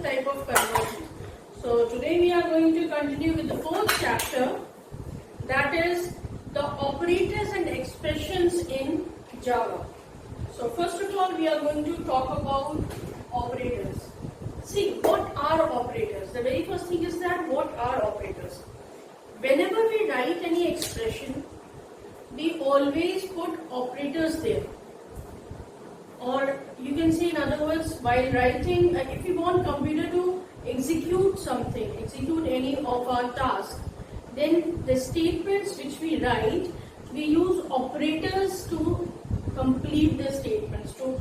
type of conversion. So today we are going to continue with the fourth chapter, that is the operators and expressions in Java. So first of all, we are going to talk about operators. See, what are operators? The very first thing is that what are operators? Whenever we write any expression, we always put operators there. Or you can say, in other words, while writing, if you want computer to execute something, execute any of our tasks, then the statements which we write, we use operators to complete the statements, to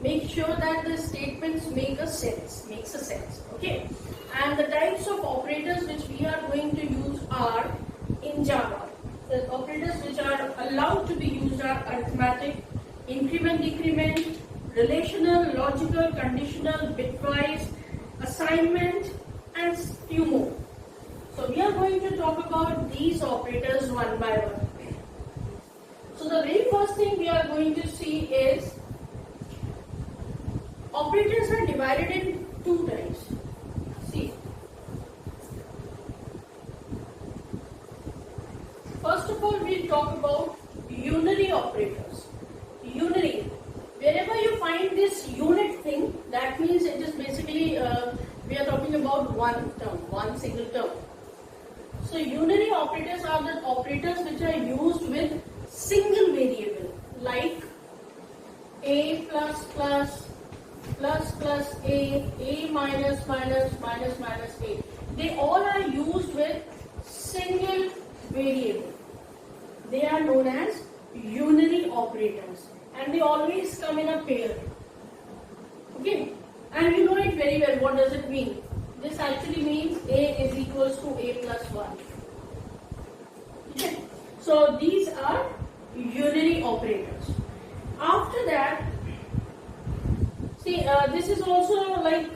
make sure that the statements makes a sense. Okay. And the types of operators which we are going to use are in Java. The operators which are allowed to be used are arithmetic, increment, decrement, relational, logical, conditional, bitwise, assignment, and few more. So we are going to talk about these operators one by one. So the very first thing we are going to see is operators are divided in two types. See, first of all, we'll talk about unary operators. Unary, wherever you find this unit thing, that means it is basically we are talking about one single term. So unary operators are the operators which are used with single variable, like a plus plus, plus plus a minus minus, minus minus a. They all are used with single variable. They are known as unary operators, and they always come in a pair. Okay, and you know it very well. What does it mean? This actually means a is equals to a plus 1. Okay, so these are unary operators. After that, see, this is also like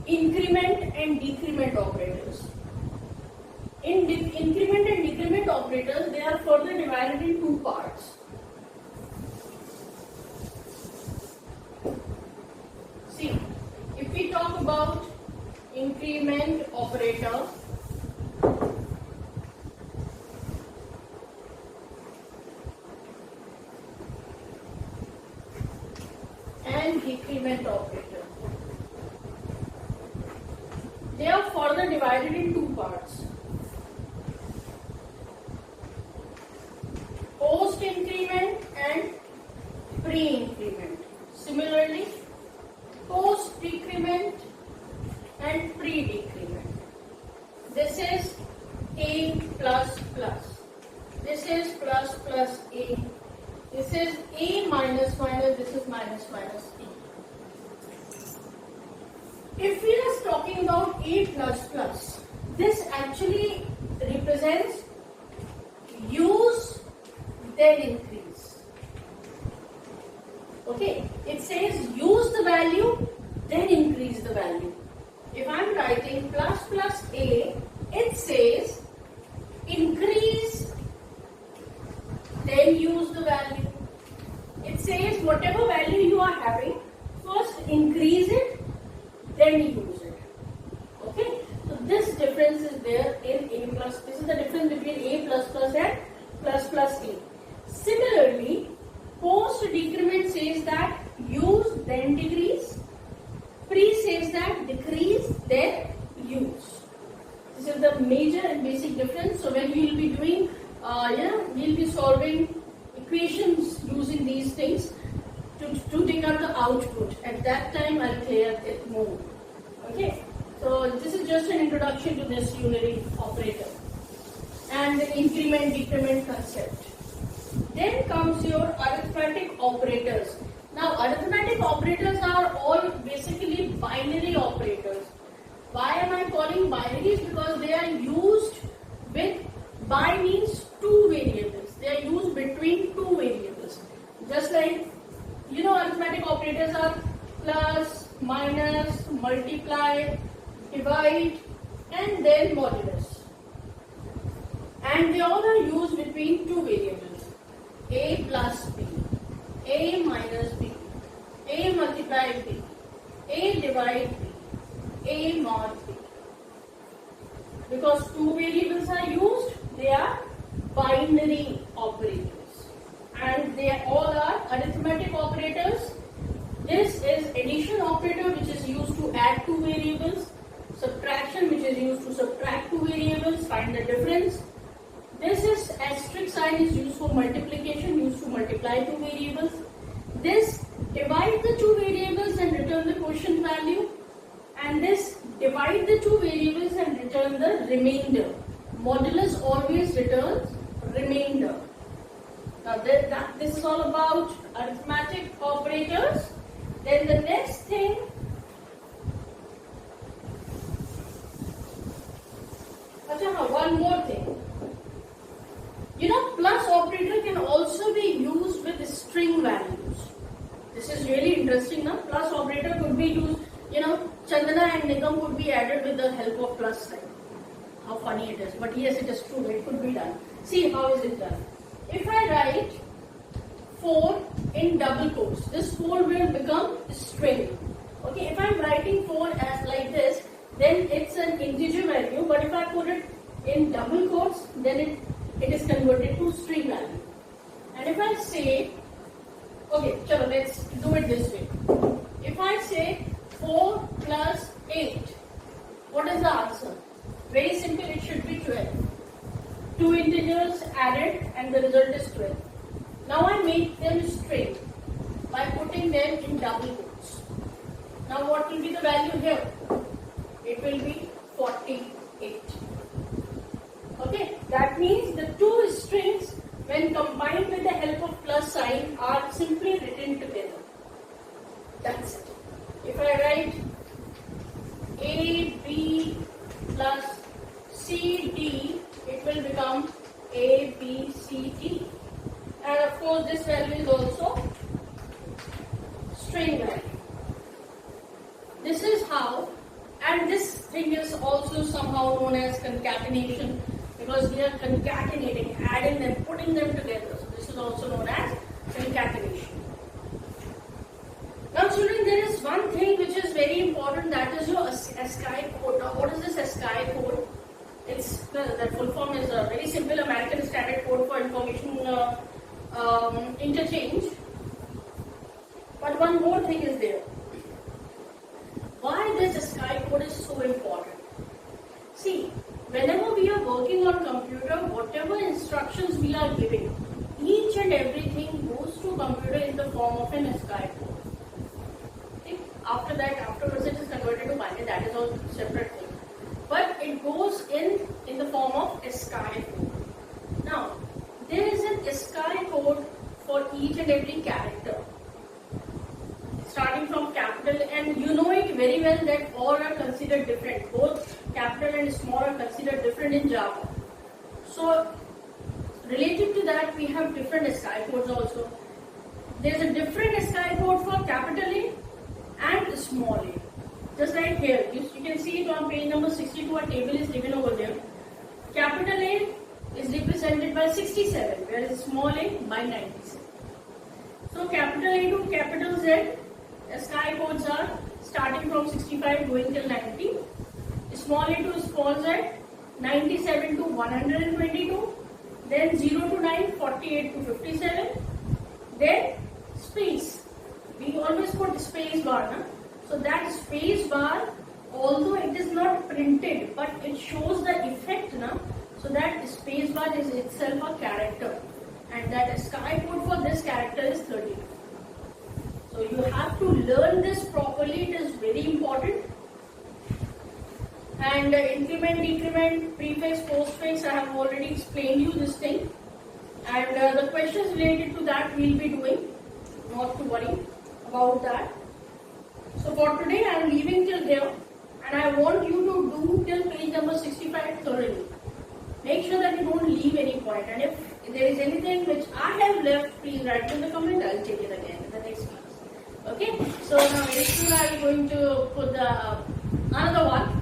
increment and decrement operators. In increment and decrement operators, they are further divided in two parts. See, if we talk about increment operator, and decrement operator, they are further divided in two parts. Post increment and pre-increment. Similarly, post decrement and pre-decrement. This is a plus plus. This is plus plus a. This is a minus minus. This is minus minus a. If we are talking about a plus plus, this actually represents use then increase. Okay, it says use the value, then increase the value. If I am writing plus plus a, it says increase, then use the value. It says whatever value you are having, first increase it, then use it. Okay, so this difference is there in a plus. This is the difference between a plus plus and plus plus a. Similarly, post decrement says that use then decrease. Pre says that decrease then use. This is the major and basic difference. So when we will be doing, we'll be solving equations using these things to take out the output. At that time, I'll clear it more. Okay. So this is just an introduction to this unary operator and the increment decrement concept. Then comes your arithmetic operators. Now, arithmetic operators are all basically binary operators. Why am I calling binaries? Because they are used with, by means two variables. They are used between two variables. Just like, arithmetic operators are plus, minus, multiply, divide, and then modulus. And they all are used between two variables. A plus B, A minus B, A multiplied B, A divide B, A mod B. Because two variables are used, they are binary operators. And they all are arithmetic operators. This is addition operator, which is used to add two variables. Subtraction, which is used to subtract two variables, find the difference. This is asterisk sign is used for multiplication, used to multiply two variables. This divide the two variables and return the quotient value. And this divide the two variables and return the remainder. Modulus always returns remainder. Now this is all about arithmetic operators. Then the next thing, one more thing. Plus operator can also be used with string values. This is really interesting now. Plus operator could be used, Chandana and Nigam could be added with the help of plus sign. How funny it is. But yes, it is true. It could be done. See how is it done. If I write 4 in double quotes, this 4 will become string. Okay, if I am writing 4 as like this, then it's an integer value. But if I put it in double quotes, then it is converted to string value. And if I say, okay, chalo, let's do it this way. If I say 4 plus 8, what is the answer? Very simple, it should be 12. Two integers added and the result is 12. Now I make them string by putting them in double quotes. Now what will be the value here? It will be 48. Okay, that means the two strings when combined with the help of plus sign are simply written together. That's it. If I write A, B plus C, D, it will become A, B, C, D. And of course this value is also string value. This is how, and this thing is also somehow known as concatenation, because we are concatenating, adding them, putting them together. So this is also known as concatenation. Now children, there is one thing which is very important, that is your ASCII code. Now what is this ASCII code? The full form is a very simple American Standard Code for Information Interchange. But one more thing is there. Why this ASCII code is so important? See, whenever we are working on computer, whatever instructions we are giving, each and everything goes to computer in the form of an ASCII code. Okay? Afterwards it is converted to binary, that is all separate thing. But it goes in the form of ASCII code. Now, there is an ASCII code for each and every character, starting from capital, and you know it very well that all are considered different. Both capital and small are considered different in Java. So, related to that, we have different ASCII codes also. There is a different ASCII code for capital A and small a. Just like here, you can see it on page number 62, a table is given over there. Capital A is represented by 67, whereas small a by 97. So capital A to capital Z, ASCII codes are starting from 65 going till 90. Small a to small z, 97 to 122. Then 0 to 9, 48 to 57. Then space. We always put space bar. Na? So that space bar, although it is not printed, but it shows the effect. Na? So that space bar is itself a character. And that ASCII code for this character is 30. So you have to learn this properly. It is very important. And increment, decrement, prefix, postfix, I have already explained you this thing. And the questions related to that we will be doing. Not to worry about that. So for today I am leaving till here. And I want you to do till page number 65 thoroughly. Make sure that you don't leave any point. And if there is anything which I have left, please write in the comment. I will take it again in the next class. Okay. So now very soon I am going to put the another one.